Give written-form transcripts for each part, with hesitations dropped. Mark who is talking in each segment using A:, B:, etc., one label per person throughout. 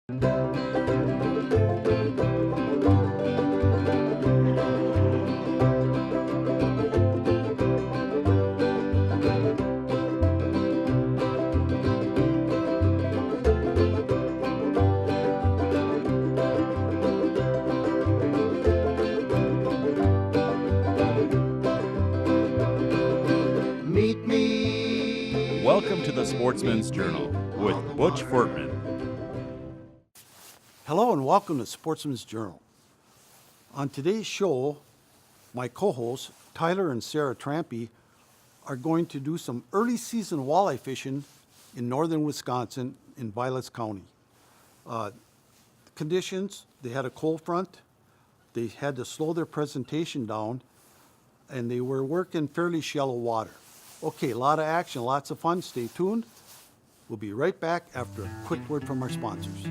A: Welcome to the Sportsman's Journal with Butch Fortman.
B: Hello and welcome to Sportsman's Journal. On today's show, my co-hosts, Tyler and Sara Trampe, are going to do some early season walleye fishing in northern Wisconsin in Vilas County. Conditions, they had a cold front, they had to slow their presentation down, and they were working fairly shallow water. Okay, a lot of action, lots of fun. Stay tuned. We'll be right back after a quick word from our sponsors.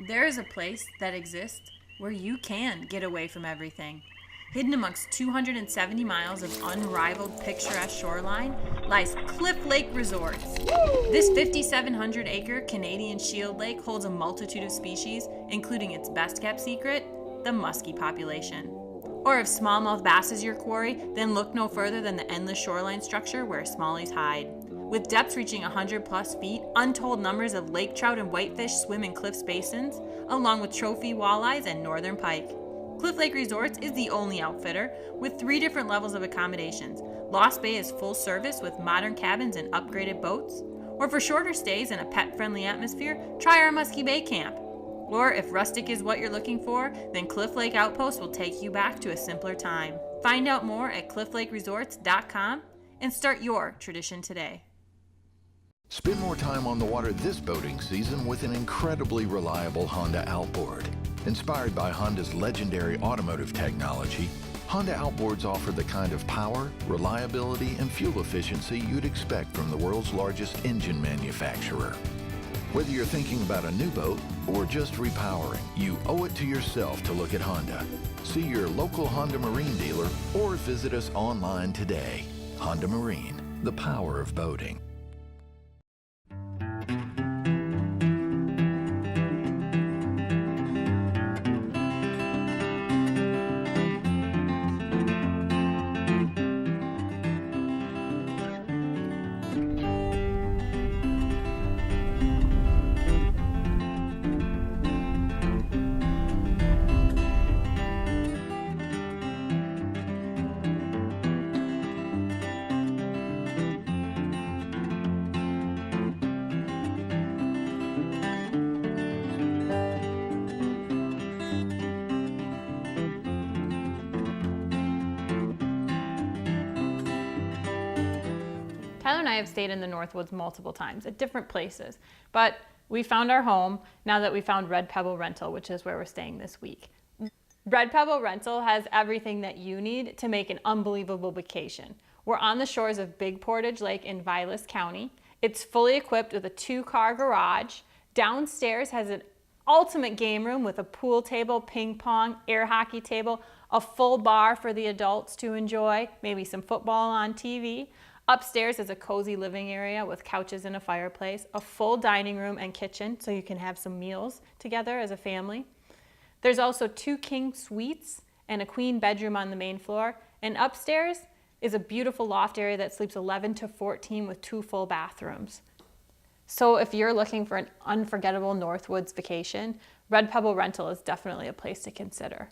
C: There is a place that exists where you can get away from everything. Hidden amongst 270 miles of unrivaled picturesque shoreline lies Cliff Lake Resorts. This 5,700-acre Canadian Shield Lake holds a multitude of species, including its best-kept secret, the muskie population. Or if smallmouth bass is your quarry, then look no further than the endless shoreline structure where smallies hide. With depths reaching 100 plus feet, untold numbers of lake trout and whitefish swim in Cliff's basins, along with trophy walleyes and northern pike. Cliff Lake Resorts is the only outfitter with 3 different levels of accommodations. Lost Bay is full service with modern cabins and upgraded boats. Or for shorter stays in a pet-friendly atmosphere, try our Muskie Bay camp. Or if rustic is what you're looking for, then Cliff Lake Outpost will take you back to a simpler time. Find out more at clifflakeresorts.com and start your tradition today.
D: Spend more time on the water this boating season with an incredibly reliable Honda outboard. Inspired by Honda's legendary automotive technology, Honda outboards offer the kind of power, reliability, and fuel efficiency you'd expect from the world's largest engine manufacturer. Whether you're thinking about a new boat or just repowering, you owe it to yourself to look at Honda. See your local Honda Marine dealer or visit us online today. Honda Marine, the power of boating.
E: Tyler and I have stayed in the Northwoods multiple times at different places, but we found our home now that we found Red Pebble Rental, which is where we're staying this week. Red Pebble Rental has everything that you need to make an unbelievable vacation. We're on the shores of Big Portage Lake in Vilas County. It's fully equipped with a 2-car garage. Downstairs has an ultimate game room with a pool table, ping pong, air hockey table, a full bar for the adults to enjoy, maybe some football on TV. Upstairs is a cozy living area with couches and a fireplace, a full dining room and kitchen so you can have some meals together as a family. There's also 2 king suites and a queen bedroom on the main floor. And upstairs is a beautiful loft area that sleeps 11 to 14 with 2 full bathrooms. So if you're looking for an unforgettable Northwoods vacation, Red Pebble Rental is definitely a place to consider.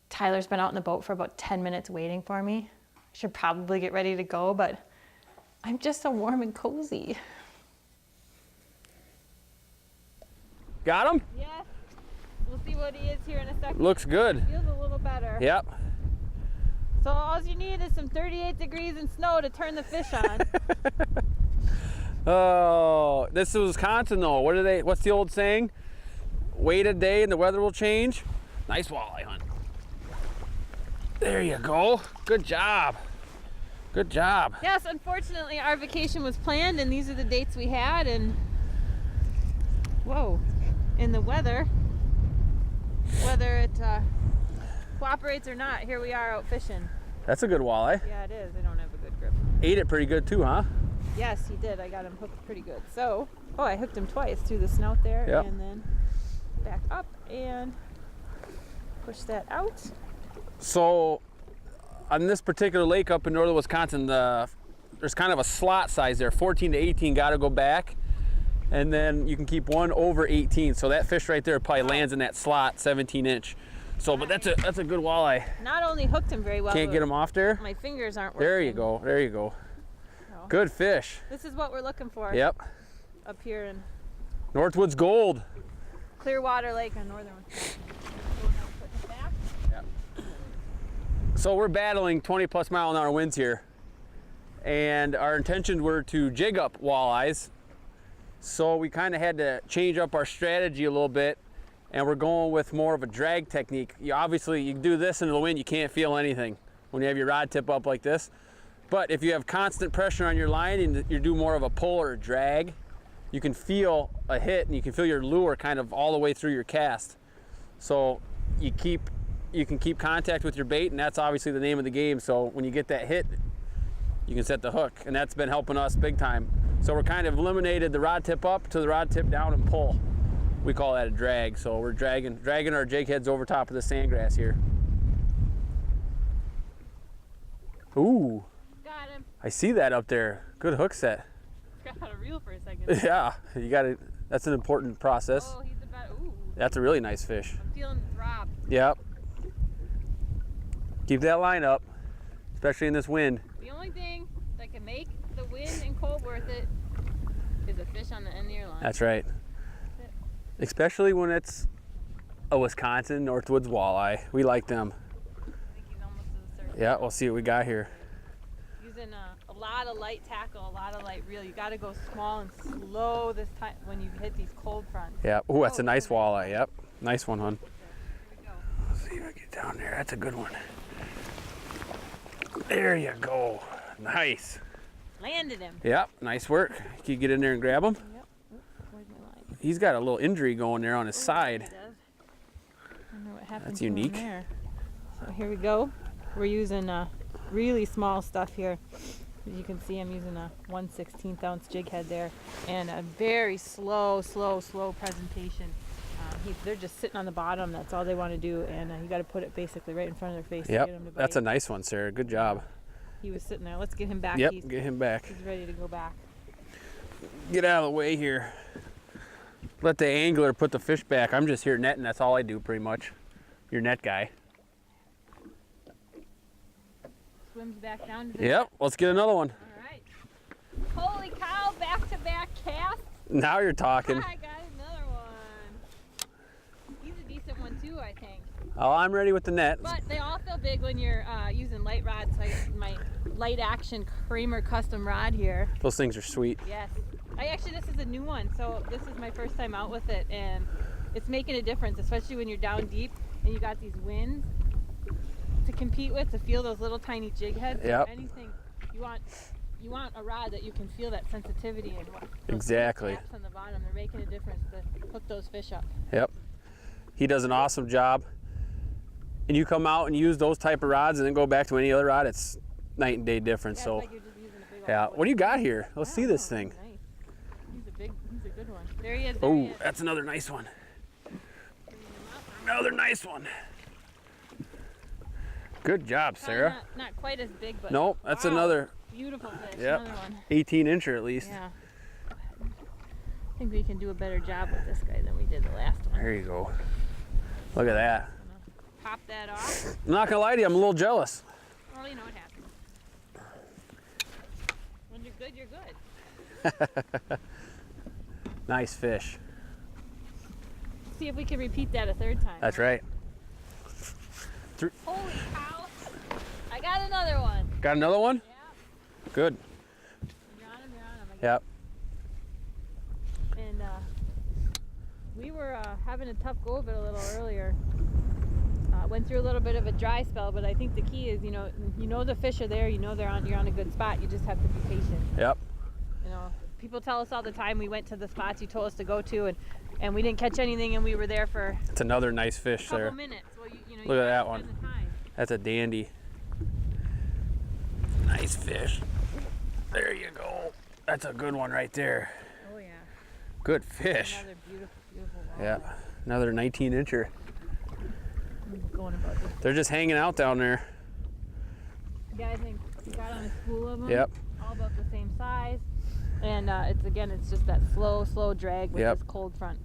E: Tyler's been out in the boat for about 10 minutes waiting for me. I should probably get ready to go, but I'm just so warm and cozy.
F: Got him?
E: Yes. We'll see what he is here in a second.
F: Looks good.
E: Feels a little better.
F: Yep.
E: So all you need is some 38 degrees and snow to turn the fish on.
F: Oh, this is Wisconsin though. What's the old saying? Wait a day and the weather will change. Nice walleye hunt. There you go. Good job. Good job.
E: Yes, unfortunately our vacation was planned and these are the dates we had, and whoa, in the weather, whether it cooperates or not, here we are out fishing.
F: That's a good walleye.
E: Yeah, it is. I don't have a good grip.
F: Ate it pretty good too, huh?
E: Yes, he did. I got him hooked pretty good. So, oh, I hooked him twice through the snout there,
F: Yep.
E: and then back up and push that out.
F: So on this particular lake up in northern Wisconsin, there's kind of a slot size there. 14 to 18 got to go back, and then you can keep one over 18. So that fish right there probably lands in that slot, 17-inch. So, but that's a good walleye.
E: Not only hooked him very well.
F: Can't get him off there.
E: My fingers aren't working.
F: There you go. There you go.
E: So,
F: Good fish.
E: this is what we're looking for.
F: Yep.
E: Up here in
F: Northwoods Gold.
E: Clearwater Lake on northern Wisconsin.
F: So we're battling 20+ mile-an-hour winds here, and our intentions were to jig up walleyes. So we kind of had to change up our strategy a little bit, and we're going with more of a drag technique. Obviously, you do this into the wind, you can't feel anything when you have your rod tip up like this. But if you have constant pressure on your line and you do more of a pull or a drag, you can feel a hit and you can feel your lure kind of all the way through your cast. So you can keep contact with your bait, and that's obviously the name of the game. So when you get that hit, you can set the hook, and that's been helping us big time. So we're kind of eliminated the rod tip up to the rod tip down and pull. We call that a drag. So we're dragging our jig heads over top of the sandgrass here. Ooh,
E: Got him.
F: I see that up there. Good hook set.
E: Got a reel for a second.
F: Yeah, you got it. That's an important process.
E: Oh, he's about. Ooh,
F: That's a really nice fish.
E: I'm feeling the throb.
F: Yep. Keep that line up, especially in this wind.
E: The only thing that can make the wind and cold worth it is a fish on the end of your line.
F: That's right. Especially when it's a Wisconsin Northwoods walleye. We like them.
E: I think he's almost to the surface.
F: Yeah, we'll see what we got here.
E: Using a lot of light tackle, a lot of light reel. You got to go small and slow this time when you hit these cold fronts.
F: Yeah. Oh, that's a nice walleye. Yep. Nice one, hon.
E: Here we go.
F: Let's see if I get down there. That's a good one. There you go. Nice.
E: Landed him.
F: Yep. Nice work. Can you get in there and grab him?
E: Yep. Oop, where's my line?
F: He's got a little injury going there on his side.
E: He does. I wonder what happened
F: That's
E: to him
F: unique.
E: there. So here we go. We're using really small stuff here. As you can see, I'm using a 1/16 ounce jig head there, and a very slow presentation. They're just sitting on the bottom. That's all they want to do, and you got to put it basically right in front of their face to get them to
F: Yep.
E: bite.
F: That's a nice one, Sarah. Good job.
E: He was sitting there. Let's get him back.
F: Yep.
E: He's
F: Get him back.
E: ready to go back.
F: Get out of the way here. Let the angler put the fish back. I'm just here netting. That's all I do pretty much. Your net guy.
E: Swims back down to the
F: Yep. Let's get another one.
E: All right. Holy cow! Back-to-back casts.
F: Now you're talking.
E: I got another one. He's a decent one too, I think.
F: Oh, I'm ready with the net.
E: But they all feel big when you're using light rods. So I got my light action Kramer custom rod here.
F: Those things are sweet.
E: Yes. This is a new one, so this is my first time out with it, and it's making a difference, especially when you're down deep and you got these winds to compete with, to feel those little tiny jig heads.
F: Yep.
E: Anything you want a rod that you can feel that sensitivity and what
F: Exactly.
E: taps on the bottom. They're making a difference to hook those fish up.
F: Yep. He does an awesome job. And you come out and use those type of rods and then go back to any other rod, it's night and day difference.
E: Yeah,
F: So,
E: it's like you're just using a big old
F: yeah.
E: wood.
F: What do you got here? Let's see this thing.
E: Nice. He's a good one. There he is.
F: Oh, that's another nice one. Another nice one. Good job, Sarah.
E: Not quite as big, but
F: Nope, that's
E: wow,
F: another,
E: beautiful fish.
F: yep,
E: Another one.
F: 18-incher at least.
E: Yeah. I think we can do a better job with this guy than we did the last one.
F: There you go. Look at that.
E: Pop that off.
F: I'm not gonna lie to you, I'm a little jealous.
E: Well, you know what happens. When you're good, you're good.
F: Nice fish.
E: See if we can repeat that a third time.
F: That's right.
E: Holy cow. I got another one.
F: Got another one?
E: Yeah.
F: Good.
E: You're on him.
F: Yep.
E: And we were having a tough go of it a little earlier. Went through a little bit of a dry spell, but I think the key is, you know the fish are there, you know you're on a good spot. You just have to be patient.
F: Yep.
E: You know, people tell us all the time we went to the spots you told us to go to, and we didn't catch anything, and we were there for
F: It's another nice fish
E: a couple
F: there.
E: minutes. Well,
F: Look at that one. That's a dandy. Nice fish. There you go. That's a good one right there.
E: Oh yeah.
F: Good fish.
E: Another beautiful walleye.
F: Yeah. Another 19-incher.
E: Going about this.
F: They're just hanging out down there.
E: Yeah, I think we got on a school of them.
F: Yep.
E: All about the same size. And it's just that slow drag with
F: Yep.
E: this cold front.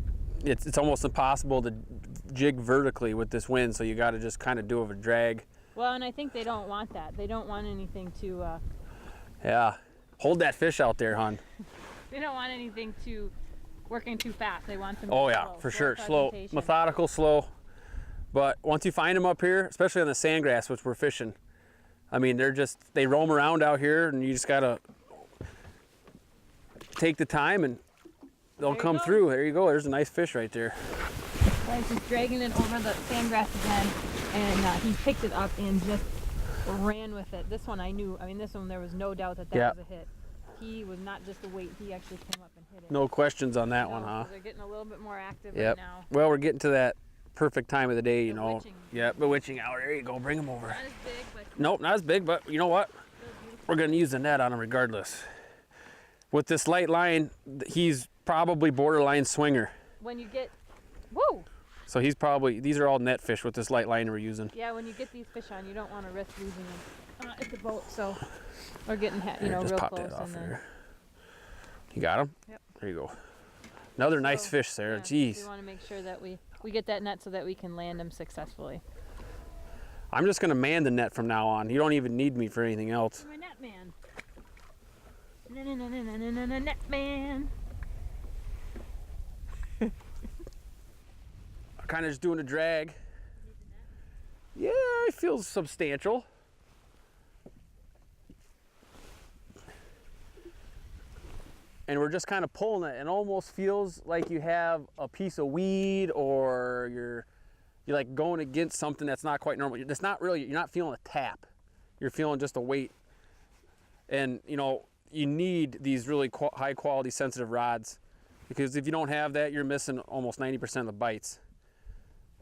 F: It's almost impossible to jig vertically with this wind, so you got to just kind of do a drag.
E: Well, and I think they don't want that. They don't want anything to.
F: Yeah. Hold that fish out there, hon.
E: They don't want anything to working too fast. They want them.
F: Oh
E: to
F: yeah,
E: slow,
F: for
E: slow
F: sure. Slow,
E: presentation.
F: methodical, slow. But once you find them up here, especially on the sandgrass, which we're fishing, I mean, they roam around out here, and you just gotta take the time, and they'll come through. There you go. There's a nice fish right there.
E: He's just dragging it over the sandgrass again, and he picked it up and just ran with it. This one I knew. I mean, this one there was no doubt that was a hit. He was not just a weight. He actually came up and hit it.
F: No questions on that one, huh?
E: So they're getting a little bit more active
F: Yep.
E: right now.
F: Well, we're getting to that perfect time of the day, you
E: The
F: know.
E: witching.
F: Yep, the witching hour. There you go. Bring them over.
E: Not as big, but
F: Nope, not as big, but you know what? We're going to use the net on him regardless. With this light line, he's probably borderline swinger.
E: when you get, whoa!
F: So these are all net fish with this light line we're using.
E: Yeah, when you get these fish on, you don't want to risk losing them at the boat. So we're getting,
F: Here, just
E: real
F: pop
E: close.
F: that off
E: And then,
F: there. You got him?
E: Yep.
F: There you go. Another nice
E: So,
F: fish, Sarah.
E: yeah,
F: Jeez.
E: we want to make sure that we get that net so that we can land them successfully.
F: I'm just going to man the net from now on. You don't even need me for anything else.
E: My net man. Net man.
F: I'm kind of just doing a drag. Yeah, it feels substantial. And we're just kind of pulling it. It almost feels like you have a piece of weed, or you're like going against something that's not quite normal. It's not really, you're not feeling a tap. You're feeling just a weight. And you know, you need these really high quality sensitive rods, because if you don't have that, you're missing almost 90% of the bites.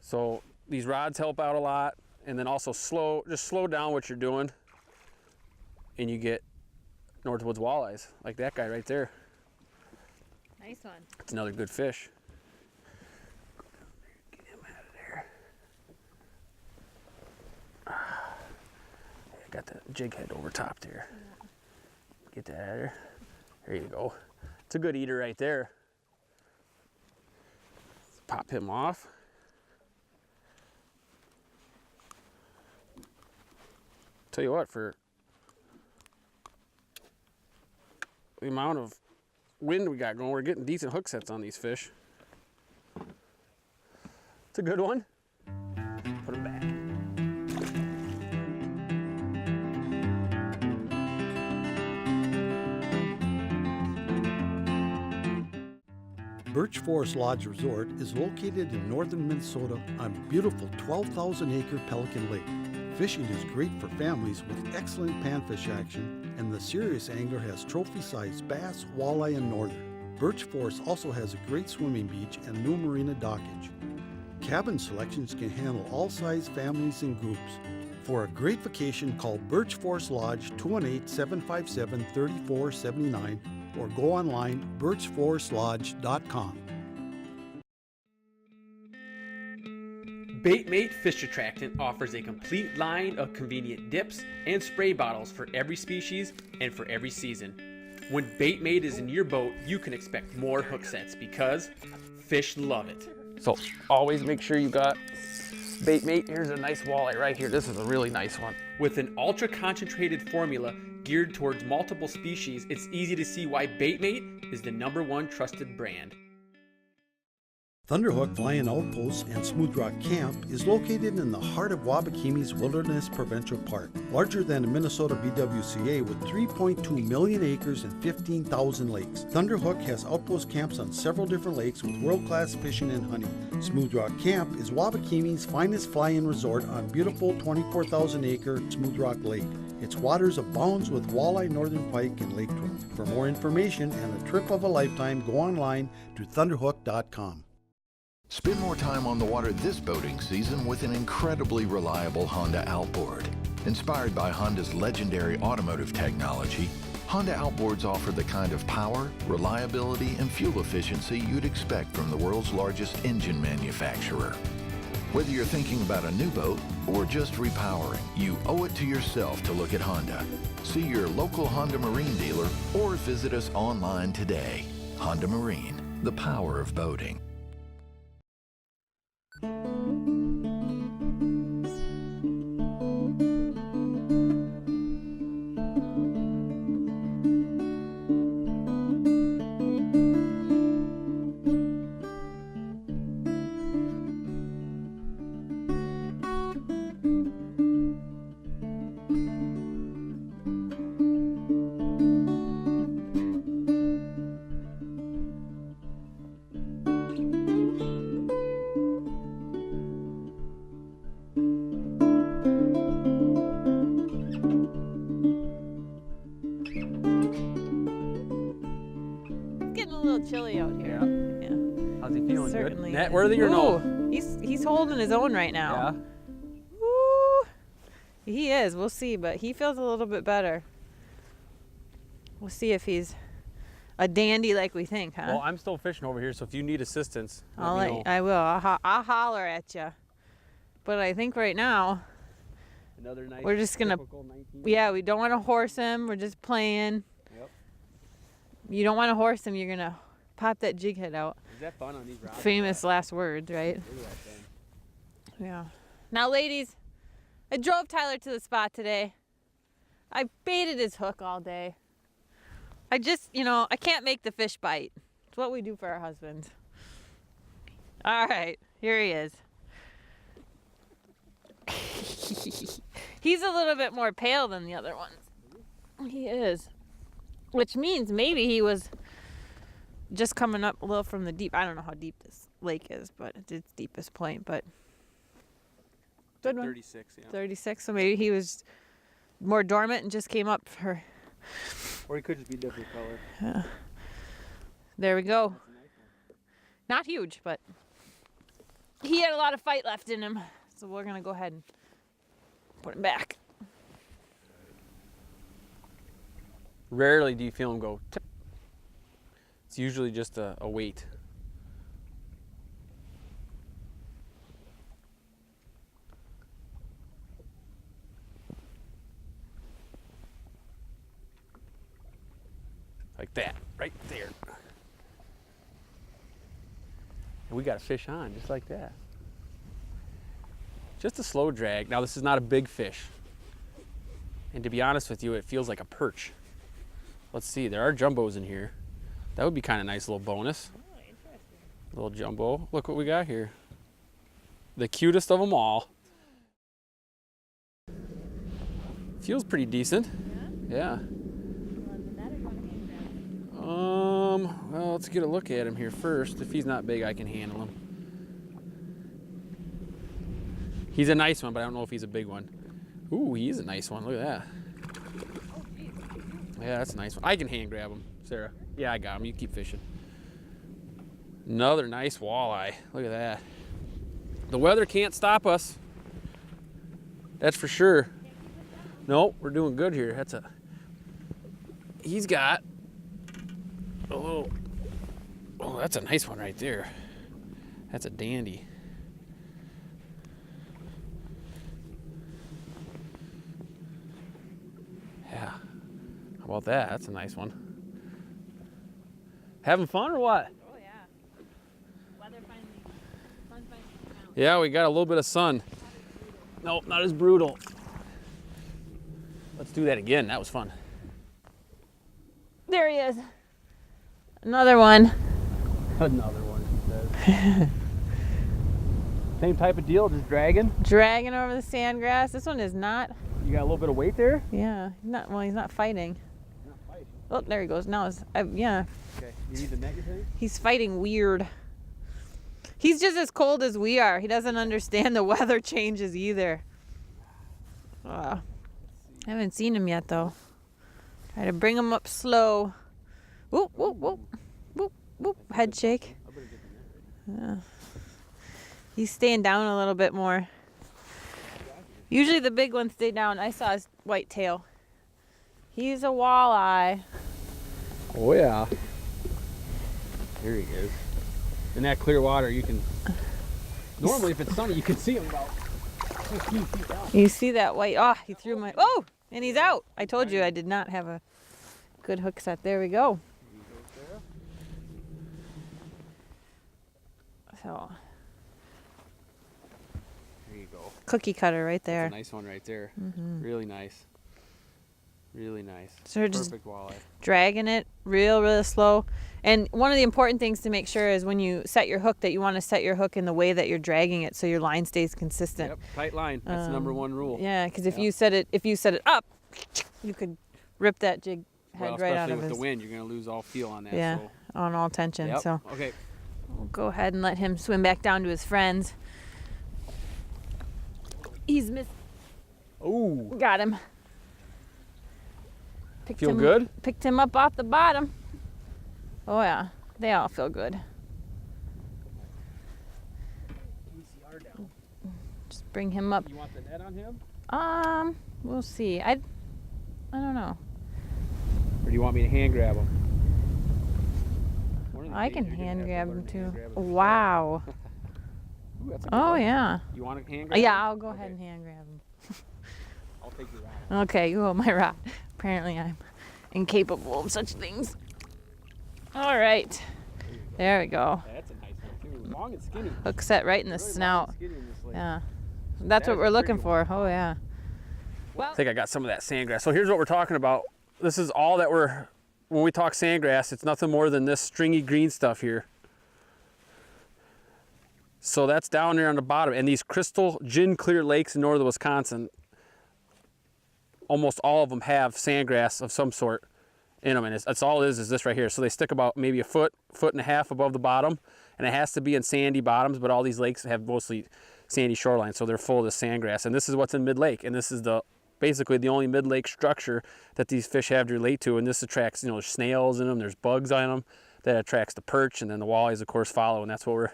F: So these rods help out a lot. And then also just slow down what you're doing, and you get Northwoods walleyes, like that guy right there.
E: Nice one.
F: It's another good fish. Get him out of there. I got the jig head over top there. Get that out of there. There you go. It's a good eater right there. Let's pop him off. Tell you what, for the amount of wind we got going, we're getting decent hook sets on these fish. It's a good one. Put them back.
B: Birch Forest Lodge Resort is located in northern Minnesota on beautiful 12,000-acre Pelican Lake. Fishing is great for families with excellent panfish action, and the serious angler has trophy-sized bass, walleye, and northern. Birch Forest also has a great swimming beach and new marina dockage. Cabin selections can handle all size families and groups. For a great vacation, call Birch Forest Lodge 218-757-3479 or go online birchforestlodge.com.
F: Baitmate Fish Attractant offers a complete line of convenient dips and spray bottles for every species and for every season. When Baitmate is in your boat, you can expect more hook sets because fish love it. So always make sure you got Baitmate. Here's a nice walleye right here. This is a really nice one. With an ultra concentrated formula geared towards multiple species, it's easy to see why Baitmate is the #1 trusted brand.
B: Thunderhook Flying Outpost and Smooth Rock Camp is located in the heart of Wabakimi's Wilderness Provincial Park, larger than the Minnesota BWCA with 3.2 million acres and 15,000 lakes. Thunderhook has outpost camps on several different lakes with world-class fishing and hunting. Smooth Rock Camp is Wabakimi's finest fly-in resort on beautiful 24,000-acre Smooth Rock Lake. Its waters abounds with walleye, northern pike, and lake trout. For more information and a trip of a lifetime, go online to thunderhook.com.
D: Spend more time on the water this boating season with an incredibly reliable Honda outboard. Inspired by Honda's legendary automotive technology, Honda outboards offer the kind of power, reliability, and fuel efficiency you'd expect from the world's largest engine manufacturer. Whether you're thinking about a new boat or just repowering, you owe it to yourself to look at Honda. See your local Honda Marine dealer or visit us online today. Honda Marine, the power of boating.
E: Chilly out here. Yeah.
F: How's he feeling?
E: Certainly.
F: Good? Net worthy or no?
E: He's holding his own right now.
F: Yeah.
E: Woo. He is. We'll see, but he feels a little bit better. We'll see if he's a dandy like we think, huh?
F: Well, I'm still fishing over here, so if you need assistance, let me know.
E: I will. I'll holler at you. But I think right now
F: Another nice
E: we're just gonna. Yeah, we don't want to horse him. We're just playing.
F: Yep.
E: You don't want to horse him. You're gonna pop that jig head out.
F: Is that fun on these rods?
E: Famous last words, right? Yeah. Now, ladies, I drove Tyler to the spot today. I baited his hook all day. I just, I can't make the fish bite. It's what we do for our husbands. All right, here he is. He's a little bit more pale than the other ones. He is. Which means maybe he was just coming up a little from the deep. I don't know how deep this lake is, but it's its deepest point. But good one.
F: 36, yeah.
E: 36. So maybe he was more dormant and just came up for.
F: Or he could just be different color.
E: Yeah. There we go. Not huge, but he had a lot of fight left in him. So we're gonna go ahead and put him back.
F: Rarely do you feel him go tip. It's usually just a weight. Like that, right there. And we got a fish on, just like that. Just a slow drag. Now this is not a big fish. And to be honest with you, it feels like a perch. Let's see, there are jumbos in here. That would be kind of nice little bonus.
E: Oh, interesting.
F: Little jumbo. Look what we got here. The cutest of them all. Feels pretty decent. Yeah. Well, let's get a look at him here first. If he's not big, I can handle him. He's a nice one, but I don't know if he's a big one. Ooh, he is a nice one. Look at that. Yeah, that's a nice one. I can hand grab him, Sarah. Yeah, I got him. You keep fishing. Another nice walleye. Look at that. The weather can't stop us. That's for sure. No, we're doing good here. He's got, oh, that's a nice one right there. That's a dandy. Yeah. How about that? That's a nice one. Having fun or what?
E: Oh yeah. Weather finally came out.
F: Yeah, we got a little bit of sun. Nope, not as brutal. Let's do that again. That was fun.
E: There he is. Another one.
F: Another one, she says. Same type of deal, just dragging.
E: Dragging over the sand grass. This one is not.
F: You got a little bit of weight there?
E: Yeah, not well. He's not fighting.
F: Not fighting.
E: Oh, there he goes. Now, yeah.
F: Okay, you need the net, you think?
E: He's fighting weird. He's just as cold as we are. He doesn't understand the weather changes either. I haven't seen him yet though. Try to bring him up slow. Whoop, whoop, whoop. Whoop, whoop. Head shake. He's staying down a little bit more. Usually the big ones stay down. I saw his white tail. He's a walleye.
F: Oh yeah. There he is. In that clear water, you can. Normally, if it's sunny, you can see him about 15 feet down.
E: You see that white? Oh, he threw my. Oh, and he's out. I told you I did not have a good hook set. There we go. So.
F: There you go.
E: Cookie cutter right there.
F: That's a nice one right there. Mm-hmm. Really nice. Really nice.
E: So we're just
F: perfect walleye.
E: dragging it real slow. And one of the important things to make sure is when you set your hook that you want to set your hook in the way that you're dragging it so your line stays consistent.
F: Yep, tight line. That's the number one rule.
E: Yeah, because if you set it up, you could rip that jig head right out of it.
F: Especially with the wind, you're going to lose all feel on that.
E: Yeah,
F: so.
E: on all tension.
F: Yep.
E: So
F: okay.
E: we'll go ahead and let him swim back down to his friends. He's missed.
F: Oh.
E: Got him.
F: Feel good?
E: Picked him up off the bottom. Oh yeah, they all feel good. Just bring him up.
F: You want the net on him?
E: We'll see. I don't know.
F: Or do you want me to hand grab him?
E: I can hand grab him too. Wow.
F: Ooh, that's a good
E: Oh
F: one.
E: yeah.
F: You want to hand grab him?
E: Yeah, I'll go ahead and hand grab him.
F: I'll take your rod.
E: Okay, you hold my rod. Apparently I'm incapable of such things. All right. There we go.
F: That's a nice one too. Long and skinny.
E: Hook set right in the
F: Really
E: snout.
F: long and skinny in this lake.
E: Yeah. That's
F: That
E: what
F: is
E: we're
F: a
E: looking
F: pretty
E: for. Oh yeah.
F: I think I got some of that sandgrass. So here's what we're talking about. This is all that when we talk sandgrass, it's nothing more than this stringy green stuff here. So that's down there on the bottom. And these crystal gin clear lakes in northern Wisconsin, almost all of them have sandgrass of some sort in them. And that's all it is this right here. So they stick about maybe a foot and a half above the bottom. And it has to be in sandy bottoms, but all these lakes have mostly sandy shoreline. So they're full of this sandgrass. And this is what's in mid-lake. And this is basically the only mid-lake structure that these fish have to relate to. And this attracts, there's snails in them, there's bugs on them. That attracts the perch, and then the walleyes of course follow. And that's what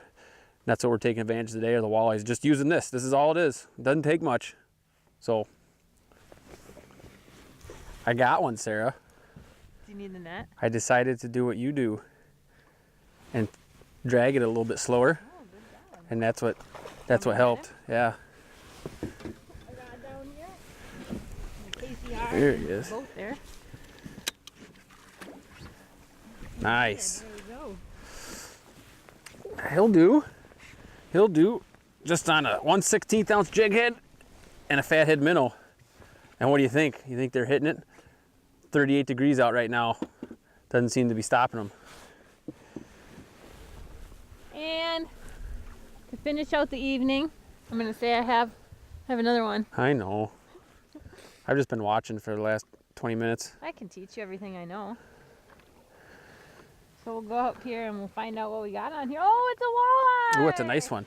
F: we're taking advantage of today, are the walleyes. Just using this. This is all it is. It doesn't take much. So I got one, Sarah.
E: Do you need the net?
F: I decided to do what you do and drag it a little bit slower.
E: Oh, good job.
F: And that's what helped. Yeah.
E: I got it down here. KCR.
F: There he is.
E: Both there.
F: Nice.
E: There we go.
F: He'll do. He'll do. Just on a 1/16 ounce jig head and a fat head minnow. And what do you think? You think they're hitting it? 38 degrees out right now. Doesn't seem to be stopping them.
E: And to finish out the evening, I'm gonna say I have another one.
F: I know. I've just been watching for the last 20 minutes.
E: I can teach you everything I know. So we'll go up here and we'll find out what we got on here. Oh, it's a walleye!
F: Oh, it's a nice one.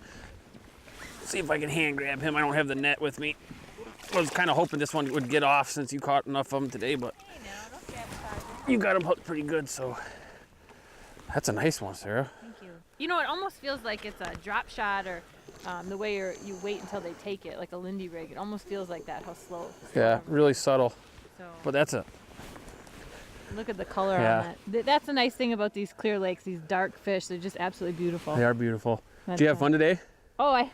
F: See if I can hand grab him. I don't have the net with me. I was kind of hoping this one would get off since you caught enough of them today, but
E: Hey now, don't sabotage it.
F: you got him hooked pretty good, so that's a nice one, Sarah.
E: Thank you. You know, it almost feels like it's a drop shot, or the way you wait until they take it, like a Lindy rig. It almost feels like that, how slow.
F: Yeah, really subtle,
E: So
F: but that's a
E: look at the color
F: Yeah.
E: on that. That's the nice thing about these clear lakes, these dark fish. They're just absolutely beautiful.
F: They are beautiful.
E: That's
F: Did you have fun today?
E: Oh,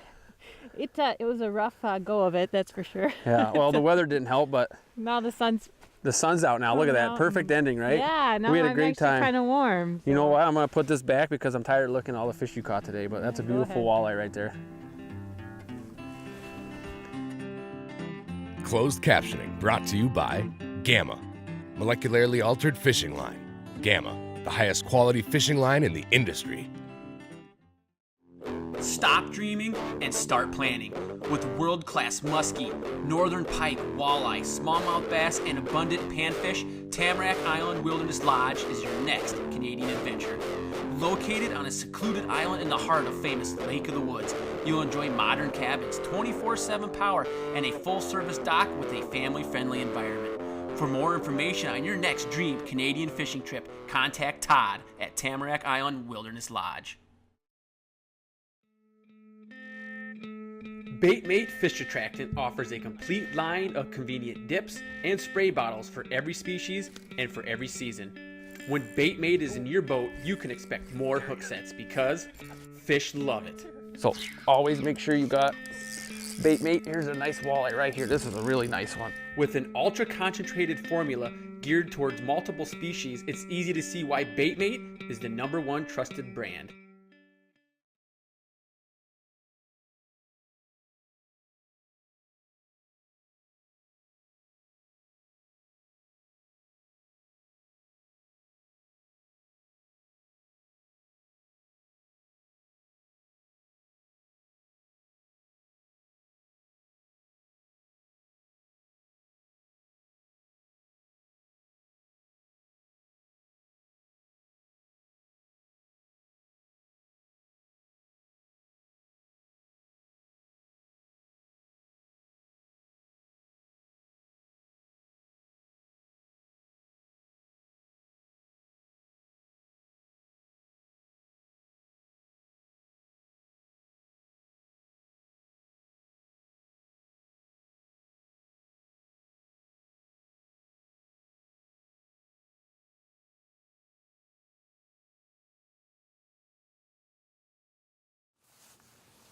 E: it was a rough go of it, that's for sure.
F: Yeah. Well, the weather didn't help, but
E: Now the sun's
F: the sun's out now. Look at that.
E: out
F: Perfect ending, right?
E: Yeah, now
F: We had a
E: I'm
F: great
E: actually
F: time.
E: kind of warm.
F: You know
E: so-
F: what? I'm gonna put this back because I'm tired of looking at all the fish you caught today. But that's a
E: Go
F: beautiful
E: ahead.
F: walleye right there.
G: Closed captioning brought to you by Gamma, molecularly altered fishing line. Gamma, the highest quality fishing line in the industry.
H: Stop dreaming and start planning. With world-class muskie, northern pike, walleye, smallmouth bass, and abundant panfish, Tamarack Island Wilderness Lodge is your next Canadian adventure. Located on a secluded island in the heart of famous Lake of the Woods, you'll enjoy modern cabins, 24/7 power, and a full-service dock with a family-friendly environment. For more information on your next dream Canadian fishing trip, contact Todd at Tamarack Island Wilderness Lodge. Baitmate Fish Attractant offers a complete line of convenient dips and spray bottles for every species and for every season. When Baitmate is in your boat, you can expect more hook sets because fish love it.
F: So always make sure you got Baitmate. Here's a nice walleye right here. This is a really nice one.
H: With an ultra-concentrated formula geared towards multiple species, it's easy to see why Baitmate is the #1 trusted brand.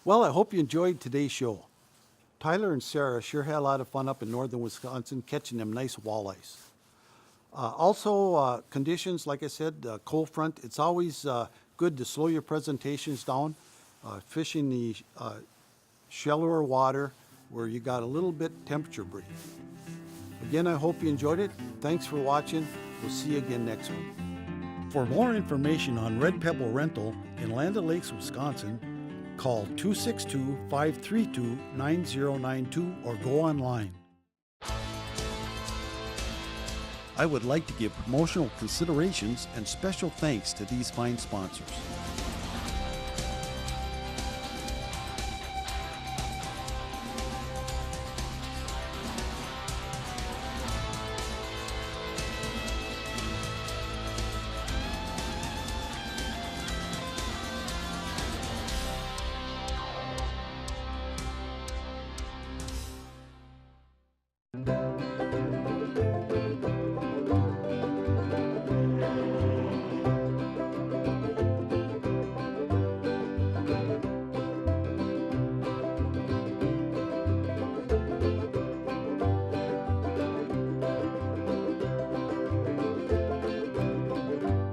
B: Well, I hope you enjoyed today's show. Tyler and Sara sure had a lot of fun up in northern Wisconsin catching them nice walleyes. Also, conditions, like I said, cold front, it's always good to slow your presentations down. Fishing the shallower water where you got a little bit temperature break. Again, I hope you enjoyed it. Thanks for watching. We'll see you again next week. For more information on Red Pebble Rental in Land O'Lakes, Wisconsin, call 262-532-9092 or go online. I would like to give promotional considerations and special thanks to these fine sponsors.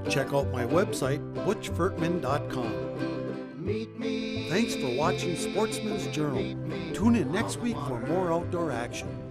B: Check out my website, butchfurtman.com. Thanks for watching Sportsman's Journal. Tune in next week for more outdoor action.